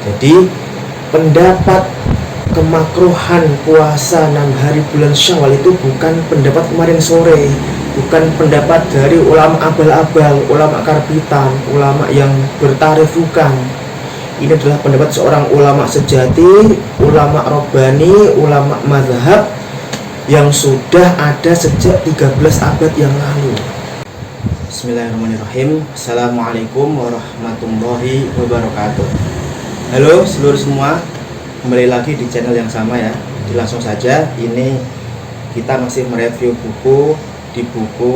Jadi pendapat kemakruhan puasa 6 hari bulan Syawal itu bukan pendapat kemarin sore, bukan pendapat dari ulama abal-abal, ulama karbitan, ulama yang bertarif, bukan. Ini adalah pendapat seorang ulama sejati, ulama robbani, ulama mazhab yang sudah ada sejak 13 abad yang lalu. Bismillahirrahmanirrahim. Assalamualaikum warahmatullahi wabarakatuh. Halo seluruh semua, kembali lagi di channel yang sama ya. Jadi langsung saja, ini kita masih mereview buku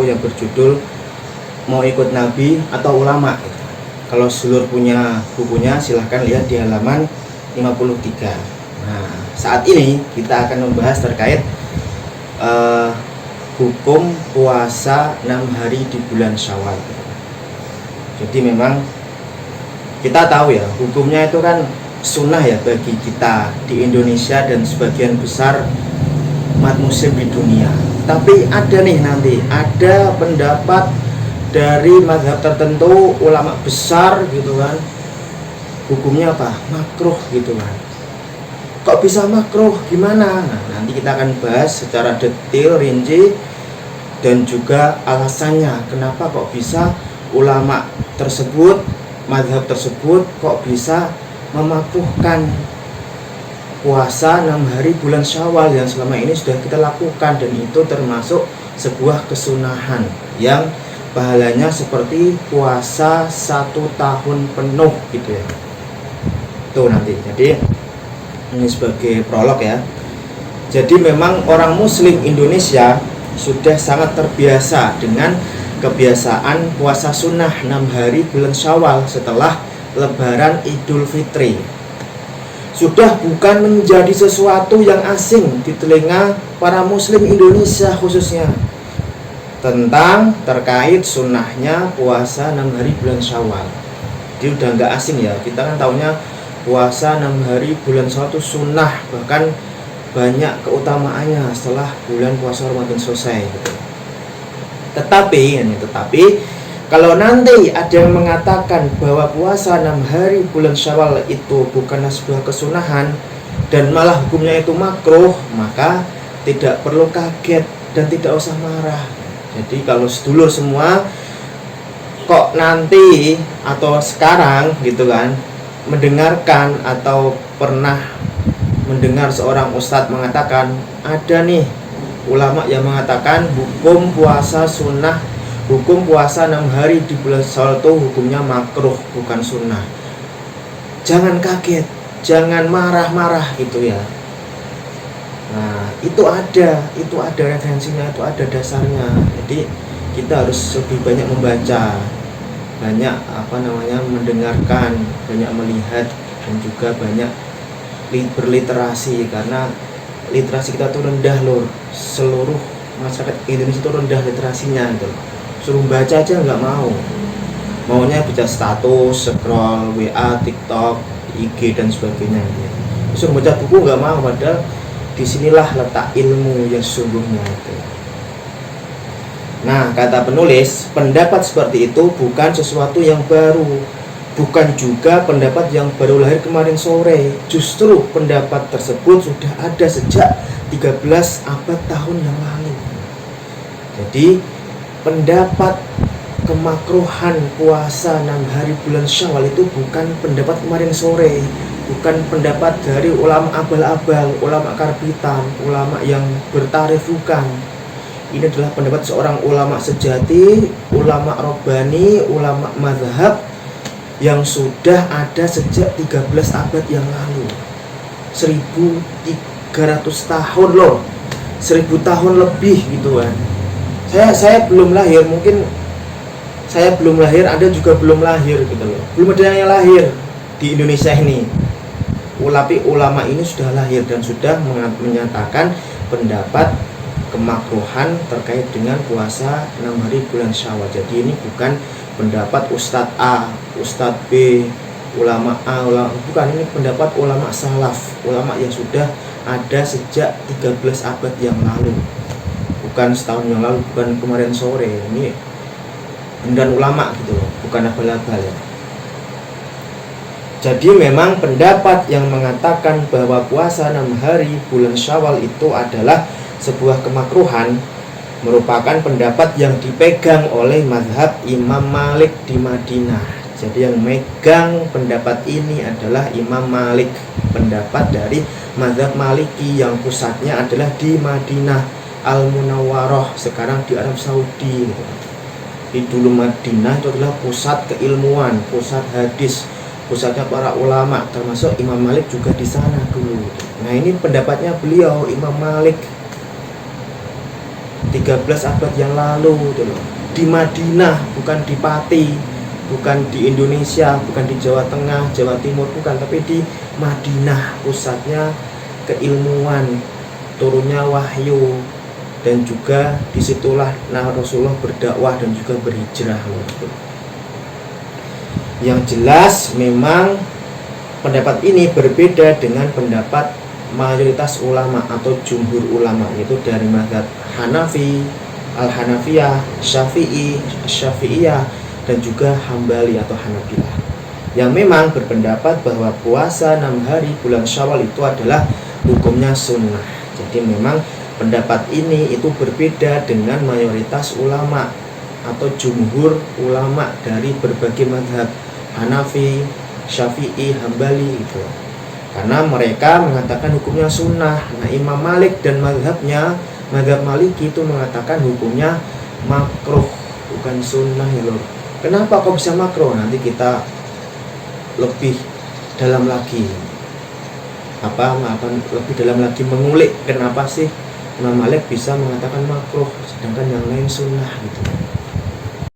yang berjudul Mau Ikut Nabi atau Ulama. Kalau seluruh punya bukunya silahkan lihat di halaman 53. Nah, saat ini kita akan membahas terkait hukum puasa 6 hari di bulan Syawal. Jadi memang kita tahu ya, hukumnya itu kan sunnah ya bagi kita di Indonesia dan sebagian besar umat muslim di dunia. Tapi ada nih nanti, ada pendapat dari mazhab tertentu, ulama besar gitu kan, hukumnya apa? Makruh gitu kan. Kok bisa makruh? Gimana? Nah, nanti kita akan bahas secara detail, rinci, dan juga alasannya kenapa kok bisa ulama tersebut, mazhab tersebut kok bisa memakruhkan puasa 6 hari bulan Syawal yang selama ini sudah kita lakukan, dan itu termasuk sebuah kesunahan yang pahalanya seperti puasa 1 tahun penuh gitu ya. Tuh nanti. Jadi ini sebagai prolog ya. Jadi memang orang muslim Indonesia sudah sangat terbiasa dengan kebiasaan puasa sunnah 6 hari bulan Syawal setelah Lebaran Idul Fitri. Sudah bukan menjadi sesuatu yang asing di telinga para muslim Indonesia khususnya tentang terkait sunnahnya puasa 6 hari bulan Syawal. Jadi udah nggak asing ya, kita kan taunya puasa 6 hari bulan Syawal itu sunnah, bahkan banyak keutamaannya setelah bulan puasa Ramadan selesai gitu. Tetapi kalau nanti ada yang mengatakan bahwa puasa 6 hari bulan Syawal itu bukanlah sebuah kesunahan dan malah hukumnya itu makruh, maka tidak perlu kaget dan tidak usah marah. Jadi kalau sedulur semua kok nanti atau sekarang gitu kan mendengarkan atau pernah mendengar seorang ustadz mengatakan ada nih ulama yang mengatakan hukum puasa sunnah, hukum puasa 6 hari di bulan Syawal itu hukumnya makruh bukan sunnah. Jangan kaget, jangan marah-marah gitu ya. Nah, itu ada referensinya, itu ada dasarnya. Jadi kita harus lebih banyak membaca, banyak mendengarkan, banyak melihat, dan juga banyak berliterasi, karena literasi kita tuh rendah loh. Seluruh masyarakat Indonesia itu rendah literasinya gitu. Suruh baca aja nggak mau, maunya baca status, scroll WA, TikTok, IG dan sebagainya gitu. Suruh baca buku nggak mau, padahal disinilah letak ilmu yang sesungguhnya itu. Nah, kata penulis, pendapat seperti itu bukan sesuatu yang baru, bukan juga pendapat yang baru lahir kemarin sore. Justru pendapat tersebut sudah ada sejak 13 abad tahun yang lalu. Jadi pendapat kemakruhan puasa 6 hari bulan Syawal itu bukan pendapat kemarin sore, bukan pendapat dari ulama abal-abal, ulama karbitan, ulama yang bertarif, bukan. Ini adalah pendapat seorang ulama sejati, ulama robbani, ulama mazhab yang sudah ada sejak 13 abad yang lalu. 1300 tahun loh, 1000 tahun lebih gitu kan. Saya belum lahir, mungkin saya belum lahir, Anda juga belum lahir gitu loh. Belum ada yang lahir di Indonesia ini. Tapi ulama ini sudah lahir dan sudah menyatakan pendapat kemakruhan terkait dengan puasa 6 hari bulan Syawal. Jadi ini bukan pendapat Ustadz A, Ustadz B, ulama A, bukan, ini pendapat ulama salaf, ulama yang sudah ada sejak 13 abad yang lalu, bukan setahun yang lalu, bukan kemarin sore. Ini beneran ulama gitu loh, bukan abal-abal ya. Jadi memang pendapat yang mengatakan bahwa puasa 6 hari bulan Syawal itu adalah sebuah kemakruhan merupakan pendapat yang dipegang oleh mazhab Imam Malik di Madinah. Jadi yang megang pendapat ini adalah Imam Malik, pendapat dari mazhab Maliki yang pusatnya adalah di Madinah Al-Munawwarah, sekarang di Arab Saudi. Di dulu Madinah itu adalah pusat keilmuan, pusat hadis, pusatnya para ulama, termasuk Imam Malik juga di sana dulu. Nah ini pendapatnya beliau Imam Malik 13 abad yang lalu gitu loh. Di Madinah, bukan di Pati, bukan di Indonesia, bukan di Jawa Tengah, Jawa Timur, bukan, tapi di Madinah, pusatnya keilmuan, turunnya wahyu, dan juga disitulah Rasulullah berdakwah dan juga berhijrah. Yang jelas memang pendapat ini berbeda dengan pendapat mayoritas ulama atau jumhur ulama, yaitu dari mazhab Hanafi, Al-Hanafiyah, Syafi'i, Syafi'iyah, dan juga Hambali atau Hanabilah, yang memang berpendapat bahwa puasa 6 hari bulan Syawal itu adalah hukumnya sunnah. Jadi memang pendapat ini itu berbeda dengan mayoritas ulama atau jumhur ulama dari berbagai mazhab Hanafi, Syafi'i, Hambali itu, karena mereka mengatakan hukumnya sunnah. Nah Imam Malik dan mazhabnya, mazhab Maliki itu mengatakan hukumnya makruh, bukan sunnah ya loh. Kenapa kok bisa makruh? Nanti kita lebih dalam lagi lebih dalam lagi mengulik kenapa sih Imam Malik bisa mengatakan makruh sedangkan yang lain sunnah gitu.